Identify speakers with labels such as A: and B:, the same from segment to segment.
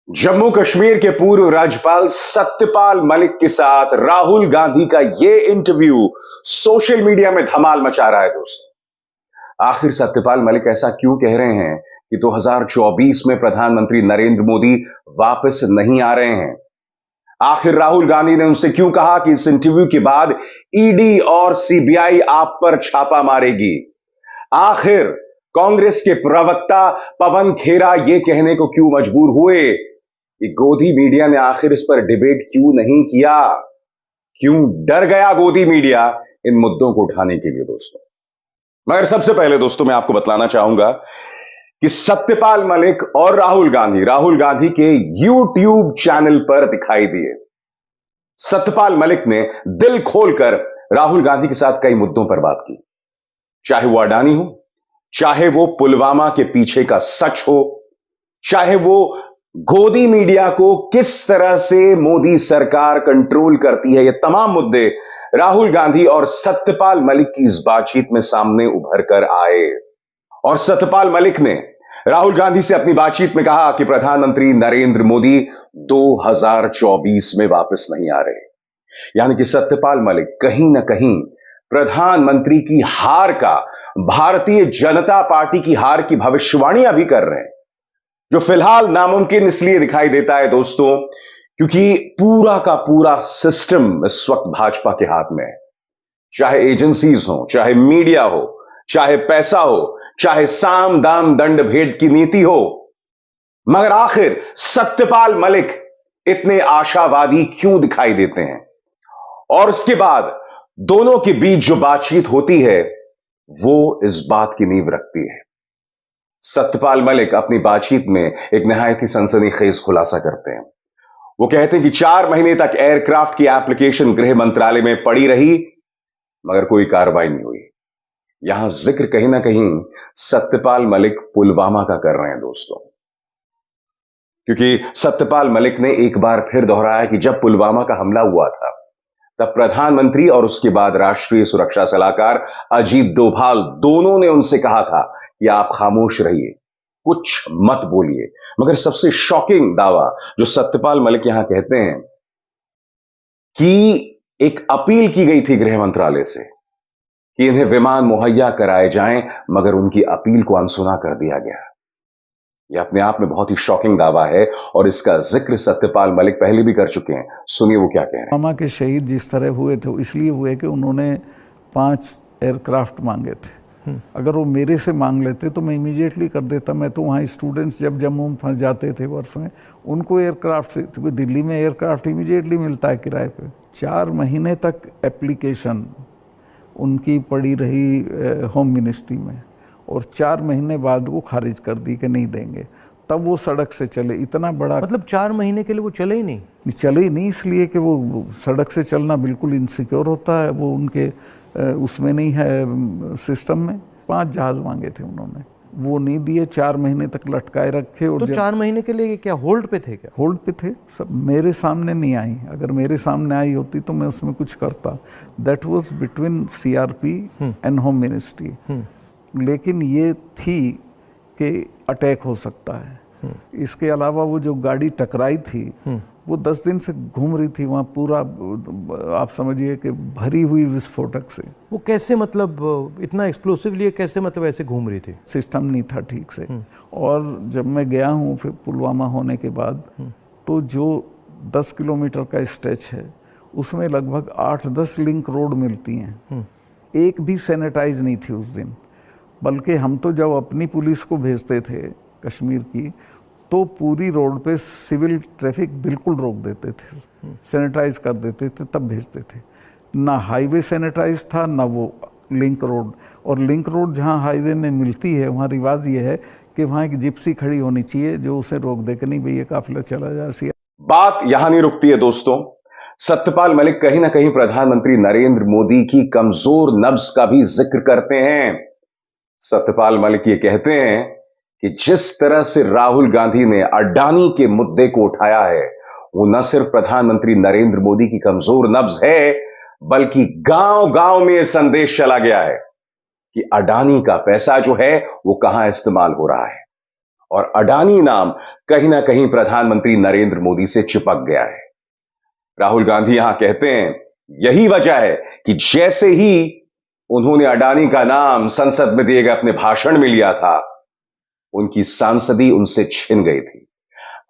A: जम्मू कश्मीर के पूर्व राज्यपाल सत्यपाल मलिक के साथ राहुल गांधी का यह इंटरव्यू सोशल मीडिया में धमाल मचा रहा है दोस्तों। आखिर सत्यपाल मलिक ऐसा क्यों कह रहे हैं कि 2024 में प्रधानमंत्री नरेंद्र मोदी वापस नहीं आ रहे हैं? आखिर राहुल गांधी ने उनसे क्यों कहा कि इस इंटरव्यू के बाद ईडी और सीबीआई आप पर छापा मारेगी? आखिर कांग्रेस के प्रवक्ता पवन खेरा यह कहने को क्यों मजबूर हुए कि गोदी मीडिया ने आखिर इस पर डिबेट क्यों नहीं किया? क्यों डर गया गोदी मीडिया इन मुद्दों को उठाने के लिए दोस्तों? मगर सबसे पहले दोस्तों मैं आपको बतलाना चाहूंगा कि सत्यपाल मलिक और राहुल गांधी के यूट्यूब चैनल पर दिखाई दिए। सत्यपाल मलिक ने दिल खोलकर राहुल गांधी के साथ कई मुद्दों पर बात की, चाहे वो अडानी हो, चाहे वो पुलवामा के पीछे का सच हो, चाहे वो गोदी मीडिया को किस तरह से मोदी सरकार कंट्रोल करती है। ये तमाम मुद्दे राहुल गांधी और सत्यपाल मलिक की इस बातचीत में सामने उभर कर आए। और सत्यपाल मलिक ने राहुल गांधी से अपनी बातचीत में कहा कि प्रधानमंत्री नरेंद्र मोदी 2024 में वापस नहीं आ रहे। यानी कि सत्यपाल मलिक कहीं ना कहीं प्रधानमंत्री की हार का, भारतीय जनता पार्टी की हार की भविष्यवाणियां भी कर रहे हैं, जो फिलहाल नामुमकिन इसलिए दिखाई देता है दोस्तों क्योंकि पूरा का पूरा सिस्टम इस वक्त भाजपा के हाथ में है। चाहे एजेंसीज हो, चाहे मीडिया हो, चाहे पैसा हो, चाहे साम दाम दंड भेद की नीति हो, मगर आखिर सत्यपाल मलिक इतने आशावादी क्यों दिखाई देते हैं? और उसके बाद दोनों के बीच जो बातचीत होती है वो इस बात की नींव रखती है। सत्यपाल मलिक अपनी बातचीत में एक निहायत ही सनसनीखेज खुलासा करते हैं। वो कहते हैं कि 4 महीने तक एयरक्राफ्ट की एप्लीकेशन गृह मंत्रालय में पड़ी रही मगर कोई कार्रवाई नहीं हुई। यहां जिक्र कहीं ना कहीं सत्यपाल मलिक पुलवामा का कर रहे हैं दोस्तों, क्योंकि सत्यपाल मलिक ने एक बार फिर दोहराया कि जब पुलवामा का हमला हुआ था तब प्रधानमंत्री और उसके बाद राष्ट्रीय सुरक्षा सलाहकार अजीत डोभाल दोनों ने उनसे कहा था कि आप खामोश रहिए, कुछ मत बोलिए। मगर सबसे शॉकिंग दावा जो सत्यपाल मलिक यहां कहते हैं कि एक अपील की गई थी गृह मंत्रालय से कि इन्हें विमान मुहैया कराए जाएं, मगर उनकी अपील को अनसुना कर दिया गया। यह अपने आप में बहुत ही शॉकिंग दावा है और इसका जिक्र सत्यपाल मलिक पहले भी कर चुके हैं। सुनिए वो क्या कह रहे हैं।
B: पुलवामा के शहीद जिस तरह हुए थे इसलिए हुए कि उन्होंने 5 एयरक्राफ्ट मांगे थे। अगर वो मेरे से मांग लेते तो मैं इमीडिएटली कर देता। मैं तो वहाँ स्टूडेंट्स जब जम्मू में फंस जाते थे वर्ष में, उनको एयरक्राफ्ट से, क्योंकि दिल्ली में एयरक्राफ्ट इमीडिएटली मिलता है किराए पे। 4 महीने तक एप्लीकेशन उनकी पड़ी रही होम मिनिस्ट्री में और 4 महीने बाद वो खारिज कर दी कि नहीं देंगे। तब वो सड़क से चले। इतना बड़ा,
C: मतलब 4 महीने के लिए वो चले ही नहीं?
B: चले ही नहीं, इसलिए कि वो सड़क से चलना बिल्कुल इनसिक्योर होता है। वो उनके उसमें नहीं है सिस्टम में। 5 जहाज मांगे थे उन्होंने, वो नहीं दिए। 4 महीने तक लटकाए रखे। और
C: तो 4 महीने के लिए क्या होल्ड पे थे? क्या
B: होल्ड पे थे? सब मेरे सामने नहीं आई। अगर मेरे सामने आई होती तो मैं उसमें कुछ करता। That was between CRP and home ministry. लेकिन ये थी कि अटैक हो सकता है। इसके अलावा वो जो गाड़ी टकराई थी वो 10 दिन से घूम रही थी वहाँ, पूरा आप समझिए कि भरी हुई विस्फोटक से।
C: वो कैसे, मतलब इतना एक्सप्लोसिवली कैसे, मतलब ऐसे घूम रही थी?
B: सिस्टम नहीं था ठीक से। और जब मैं गया हूँ फिर पुलवामा होने के बाद, तो जो 10 किलोमीटर का स्ट्रेच है उसमें लगभग 8-10 लिंक रोड मिलती हैं। एक भी सैनिटाइज नहीं थी उस दिन। बल्कि हम तो जब अपनी पुलिस को भेजते थे कश्मीर की, तो पूरी रोड पे सिविल ट्रैफिक बिल्कुल रोक देते थे, सैनिटाइज कर देते थे, तब भेजते थे। ना हाईवे सैनिटाइज था ना वो लिंक रोड। और लिंक रोड जहाँ हाईवे में मिलती है वहाँ रिवाज ये है कि वहाँ एक जिप्सी खड़ी होनी चाहिए जो उसे रोक दे कि नहीं भैया काफिला चला जा।
A: बात यहां नहीं रुकती है दोस्तों। सत्यपाल मलिक कहीं ना कहीं प्रधानमंत्री नरेंद्र मोदी की कमजोर नब्ज का भी जिक्र करते हैं। सत्यपाल मलिक ये कहते हैं कि जिस तरह से राहुल गांधी ने अडानी के मुद्दे को उठाया है, वो न सिर्फ प्रधानमंत्री नरेंद्र मोदी की कमजोर नब्ज है, बल्कि गांव गांव में यह संदेश चला गया है कि अडानी का पैसा जो है वो कहां इस्तेमाल हो रहा है। और अडानी नाम कहीं ना कहीं प्रधानमंत्री नरेंद्र मोदी से चिपक गया है। राहुल गांधी यहां कहते हैं यही वजह है कि जैसे ही उन्होंने अडानी का नाम संसद में दिए गए अपने भाषण में लिया था, उनकी सांसदी उनसे छिन गई थी।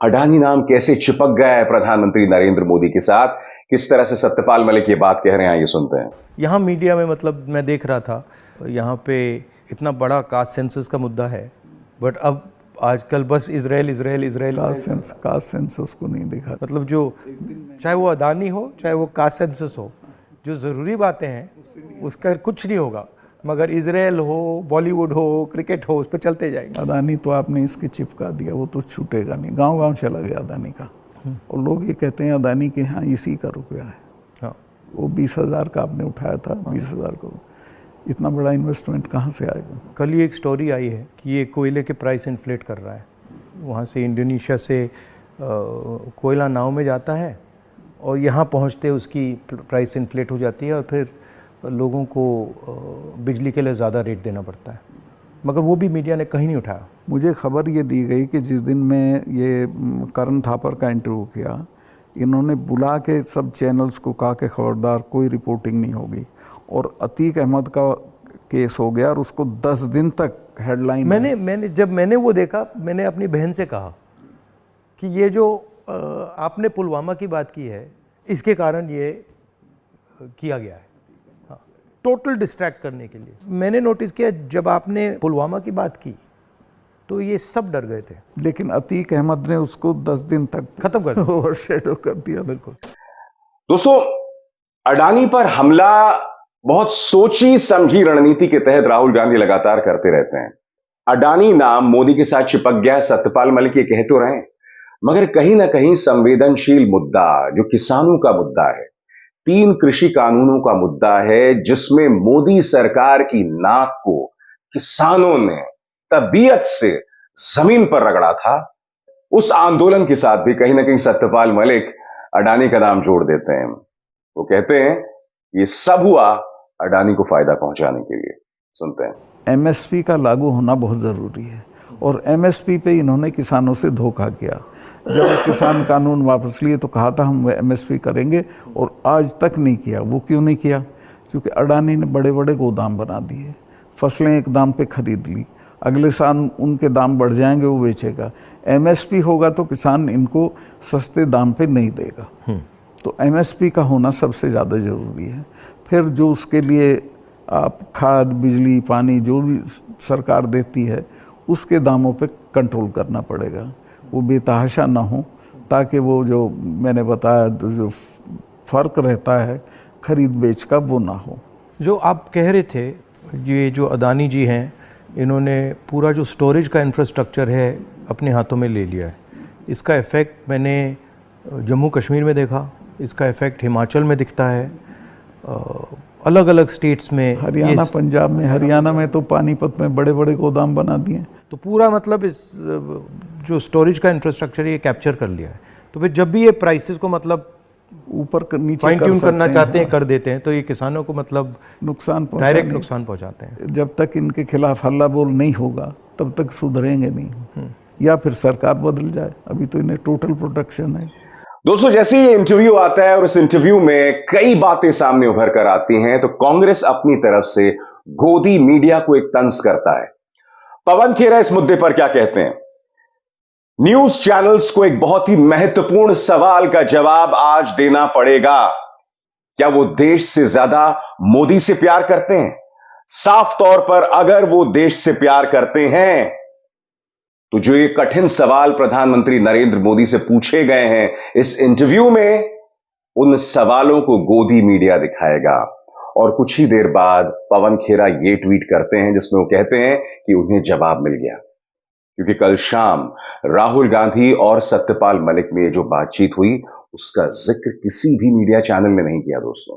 A: अडानी नाम कैसे चिपक गया है प्रधानमंत्री नरेंद्र मोदी के साथ, किस तरह से सत्यपाल मलिक ये बात कह रहे हैं, ये सुनते हैं।
C: यहाँ मीडिया में मतलब मैं देख रहा था, यहाँ पे इतना बड़ा कास्ट सेंसस का मुद्दा है, बट अब आजकल बस Israel Israel Israel
B: caste census को नहीं दिखा।
C: मतलब जो चाहे वो अडानी हो चाहे वो कास्ट सेंसस हो, जो ज़रूरी बातें हैं उसका कुछ नहीं होगा, मगर इजराइल हो, बॉलीवुड हो, क्रिकेट हो, उस पर चलते जाएंगे।
B: अडानी तो आपने इसके चिपका दिया, वो तो छूटेगा नहीं, गांव गांव चला गया अडानी का। और लोग ये कहते हैं अडानी के यहाँ इसी का रुपया है।
C: हाँ,
B: वो 20,000 का आपने उठाया था, 20,000 का इतना बड़ा इन्वेस्टमेंट कहाँ से आएगा?
C: कल ही एक स्टोरी आई है कि ये कोयले के प्राइस इन्फ्लेट कर रहा है। वहाँ से इंडोनेशिया से कोयला नाव में जाता है और यहाँ पहुँचते उसकी प्राइस इन्फ्लेट हो जाती है और फिर लोगों को बिजली के लिए ज़्यादा रेट देना पड़ता है, मगर वो भी मीडिया ने कहीं नहीं उठाया।
B: मुझे खबर ये दी गई कि जिस दिन मैं ये करण थापर का इंटरव्यू किया, इन्होंने बुला के सब चैनल्स को कहा कि खबरदार कोई रिपोर्टिंग नहीं होगी, और अतीक अहमद का केस हो गया और उसको 10 दिन तक हेडलाइन।
C: मैंने वो देखा, मैंने अपनी बहन से कहा कि ये जो आपने पुलवामा की बात की है, इसके कारण ये किया गया है, हाँ, टोटल डिस्ट्रैक्ट करने के लिए। मैंने नोटिस किया जब आपने पुलवामा की बात की तो ये सब डर गए थे,
B: लेकिन अतीक अहमद ने उसको 10 दिन तक
C: खत्म कर दिया,
B: ओवरशैडो कर दिया।
C: बिल्कुल।
A: दोस्तों, अडानी पर हमला बहुत सोची समझी रणनीति के तहत राहुल गांधी लगातार करते रहते हैं। अडानी नाम मोदी के साथ चिपक गया, सत्यपाल मलिक ये कह तो रहे हैं, मगर कहीं ना कहीं संवेदनशील मुद्दा जो किसानों का मुद्दा है, 3 कृषि कानूनों का मुद्दा है, जिसमें मोदी सरकार की नाक को किसानों ने तबीयत से जमीन पर रगड़ा था, उस आंदोलन के साथ भी कहीं ना कहीं सत्यपाल मलिक अडानी का नाम जोड़ देते हैं। वो कहते हैं ये सब हुआ अडानी को फायदा पहुंचाने के लिए। सुनते हैं।
B: एमएसपी का लागू होना बहुत ज़रूरी है, और एमएसपी पे इन्होंने किसानों से धोखा किया। जब किसान कानून वापस लिए तो कहा था हम एमएसपी करेंगे, और आज तक नहीं किया। वो क्यों नहीं किया? क्योंकि अडानी ने बड़े बड़े गोदाम बना दिए, फसलें एक दाम पे खरीद ली, अगले साल उनके दाम बढ़ जाएंगे, वो बेचेगा। एमएसपी होगा तो किसान इनको सस्ते दाम पे नहीं देगा। तो एमएसपी का होना सबसे ज़्यादा ज़रूरी है। फिर जो उसके लिए आप खाद, बिजली, पानी जो भी सरकार देती है, उसके दामों पे कंट्रोल करना पड़ेगा, वो बेतहाशा ना हो, ताकि वो जो मैंने बताया जो फ़र्क रहता है खरीद बेच का, वो ना हो।
C: जो आप कह रहे थे, ये जो अडानी जी हैं, इन्होंने पूरा जो स्टोरेज का इंफ्रास्ट्रक्चर है अपने हाथों में ले लिया है। इसका इफ़ेक्ट मैंने जम्मू कश्मीर में देखा, इसका इफ़ेक्ट हिमाचल में दिखता है, अलग अलग स्टेट्स में,
B: हरियाणा, पंजाब में। हरियाणा में तो पानीपत में बड़े बड़े गोदाम बना दिए।
C: तो पूरा मतलब इस जो स्टोरेज का इंफ्रास्ट्रक्चर ये कैप्चर कर लिया है। तो फिर जब भी ये प्राइसेस को मतलब
B: ऊपर नीचे
C: फाइन ट्यून करना चाहते हैं, कर देते हैं, तो ये किसानों को मतलब
B: नुकसान,
C: डायरेक्ट नुकसान पहुंचाते हैं।
B: जब तक इनके खिलाफ हल्ला बोल नहीं होगा तब तक सुधरेंगे नहीं, या फिर सरकार बदल जाए। अभी तो इन्हें टोटल प्रोटेक्शन है।
A: दोस्तों, जैसे ये इंटरव्यू आता है और इस इंटरव्यू में कई बातें सामने उभर कर आती हैं, तो कांग्रेस अपनी तरफ से गोदी मीडिया को एक तंज करता है। पवन खेरा इस मुद्दे पर क्या कहते हैं? न्यूज चैनल्स को एक बहुत ही महत्वपूर्ण सवाल का जवाब आज देना पड़ेगा। क्या वो देश से ज्यादा मोदी से प्यार करते हैं? साफ तौर पर अगर वो देश से प्यार करते हैं तो जो ये कठिन सवाल प्रधानमंत्री नरेंद्र मोदी से पूछे गए हैं इस इंटरव्यू में, उन सवालों को गोदी मीडिया दिखाएगा। और कुछ ही देर बाद पवन खेरा ये ट्वीट करते हैं जिसमें वो कहते हैं कि उन्हें जवाब मिल गया, क्योंकि कल शाम राहुल गांधी और सत्यपाल मलिक में जो बातचीत हुई उसका जिक्र किसी भी मीडिया चैनल ने नहीं किया। दोस्तों,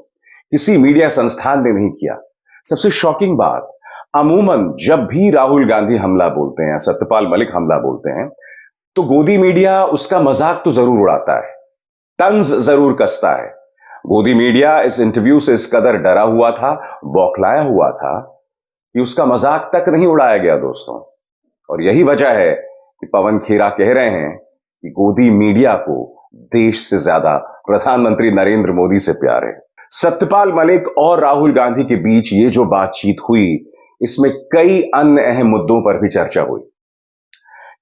A: किसी मीडिया संस्थान ने नहीं किया। सबसे शॉकिंग बात, अमूमन जब भी राहुल गांधी हमला बोलते हैं, सत्यपाल मलिक हमला बोलते हैं, तो गोदी मीडिया उसका मजाक तो जरूर उड़ाता है, तंज जरूर कसता है। गोदी मीडिया इस इंटरव्यू से इस कदर डरा हुआ था, बौखलाया हुआ था कि उसका मजाक तक नहीं उड़ाया गया। दोस्तों, और यही वजह है कि पवन खेरा कह रहे हैं कि गोदी मीडिया को देश से ज्यादा प्रधानमंत्री नरेंद्र मोदी से प्यार है। सत्यपाल मलिक और राहुल गांधी के बीच ये जो बातचीत हुई, इसमें कई अन्य अहम मुद्दों पर भी चर्चा हुई,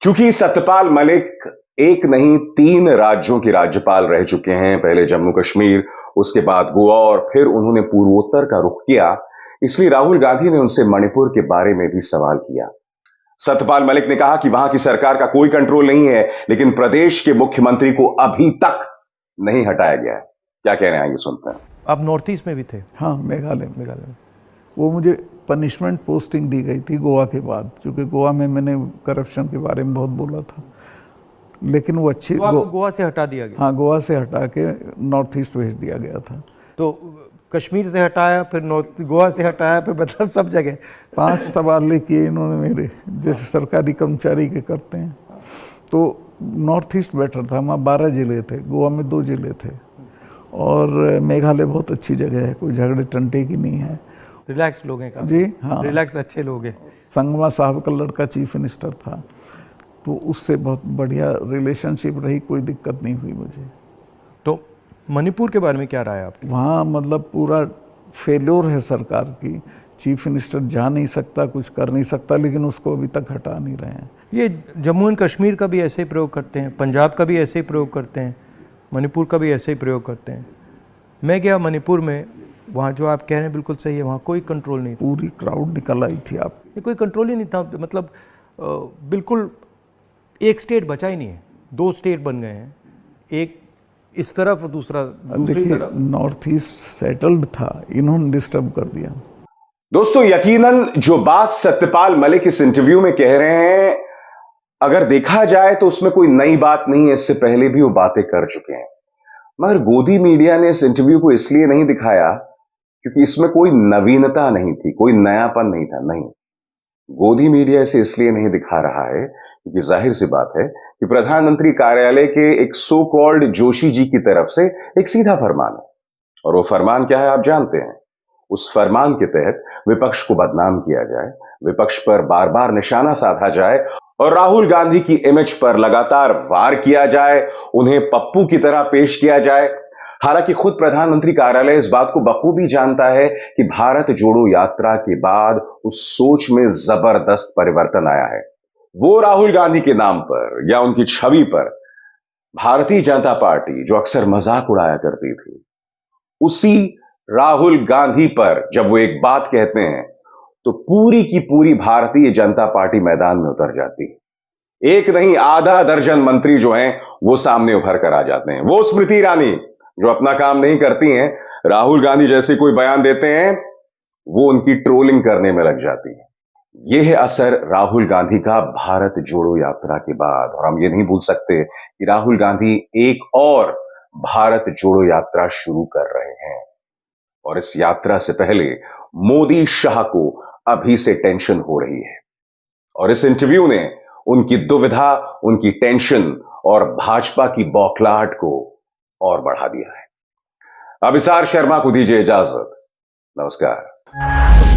A: क्योंकि सत्यपाल मलिक एक नहीं 3 राज्यों के राज्यपाल रह चुके हैं। पहले जम्मू कश्मीर, उसके बाद गोवा और फिर उन्होंने पूर्वोत्तर का रुख किया। इसलिए राहुल गांधी ने उनसे मणिपुर के बारे में भी सवाल किया। सत्यपाल मलिक ने कहा कि वहां की सरकार का कोई कंट्रोल नहीं है, लेकिन प्रदेश के मुख्यमंत्री को अभी तक नहीं हटाया गया है। क्या कह रहे हैं, ये सुनते हैं।
C: आप नॉर्थ ईस्ट में भी थे?
B: हाँ, मेघालय में।
C: में
B: वो मुझे पनिशमेंट पोस्टिंग दी गई थी गोवा के बाद, क्योंकि गोवा में मैंने करप्शन के बारे में बहुत बोला था। लेकिन वो अच्छी
C: गोवा से हटा दिया गया?
B: हाँ, गोवा से हटा के नॉर्थ ईस्ट भेज दिया गया था।
C: तो कश्मीर से हटाया, फिर नॉर्थ, गोवा से हटाया, फिर मतलब सब जगह
B: 5 तबादले किए इन्होंने मेरे, जैसे सरकारी कर्मचारी के करते हैं। तो नॉर्थ ईस्ट बेटर था, वहाँ 12 जिले थे, गोवा में 2 जिले थे। और मेघालय बहुत अच्छी जगह है, कोई झगड़े टंटे की नहीं है।
C: रिलैक्स लोग हैं काफी।
B: जी हाँ,
C: रिलैक्स अच्छे लोग हैं।
B: संगमा साहब का लड़का चीफ मिनिस्टर था, तो उससे बहुत बढ़िया रिलेशनशिप रही, कोई दिक्कत नहीं हुई मुझे।
C: तो मणिपुर के बारे में क्या राय है आपकी?
B: वहाँ मतलब पूरा फेल्योर है सरकार की। चीफ मिनिस्टर जा नहीं सकता, कुछ कर नहीं सकता, लेकिन उसको अभी तक हटा नहीं रहे हैं।
C: ये जम्मू एंड कश्मीर का भी ऐसे ही प्रयोग करते हैं, पंजाब का भी ऐसे ही प्रयोग करते हैं, मणिपुर का भी ऐसे ही प्रयोग करते हैं। मैं गया मणिपुर में, वहाँ जो आप कह रहे हैं बिल्कुल सही है, वहाँ कोई कंट्रोल नहीं था।
B: पूरी क्राउड निकल आई थी। आप
C: कोई कंट्रोल ही नहीं था, मतलब बिल्कुल एक स्टेट बचा ही नहीं है, 2 स्टेट बन गए हैं, एक इस तरफ और दूसरा दूसरी तरफ।
B: नॉर्थ ईस्ट सेटल्ड था, इन्होंने डिस्टर्ब कर दिया।
A: दोस्तों, यकीनन जो बात सत्यपाल मलिक इस इंटरव्यू में कह रहे हैं, अगर देखा जाए तो उसमें कोई नई बात नहीं है, इससे पहले भी वो बातें कर चुके हैं। मगर गोदी मीडिया ने इस इंटरव्यू को इसलिए नहीं दिखाया क्योंकि इसमें कोई नवीनता नहीं थी, कोई नयापन नहीं था। नहीं, गोदी मीडिया इसे इसलिए नहीं दिखा रहा है क्योंकि जाहिर सी बात है कि प्रधानमंत्री कार्यालय के एक सो कॉल्ड जोशी जी की तरफ से एक सीधा फरमान है। और वो फरमान क्या है, आप जानते हैं। उस फरमान के तहत विपक्ष को बदनाम किया जाए, विपक्ष पर बार बार निशाना साधा जाए और राहुल गांधी की इमेज पर लगातार वार किया जाए, उन्हें पप्पू की तरह पेश किया जाए। हालांकि खुद प्रधानमंत्री कार्यालय इस बात को बखूबी जानता है कि भारत जोड़ो यात्रा के बाद उस सोच में जबरदस्त परिवर्तन आया है। वो राहुल गांधी के नाम पर या उनकी छवि पर भारतीय जनता पार्टी जो अक्सर मजाक उड़ाया करती थी, उसी राहुल गांधी पर जब वो एक बात कहते हैं तो पूरी की पूरी भारतीय जनता पार्टी मैदान में उतर जाती है। एक नहीं, आधा दर्जन मंत्री जो हैं वो सामने उभर कर आ जाते हैं। वो स्मृति ईरानी जो अपना काम नहीं करती हैं, राहुल गांधी जैसे कोई बयान देते हैं, वो उनकी ट्रोलिंग करने में लग जाती है। यह है असर राहुल गांधी का भारत जोड़ो यात्रा के बाद। और हम ये नहीं भूल सकते कि राहुल गांधी एक और भारत जोड़ो यात्रा शुरू कर रहे हैं। और इस यात्रा से पहले मोदी शाह को अभी से टेंशन हो रही है। और इस इंटरव्यू ने उनकी दुविधा, उनकी टेंशन और भाजपा की बौखलाहट को और बढ़ा दिया है। अभिसार शर्मा को दीजिए इजाजत। नमस्कार।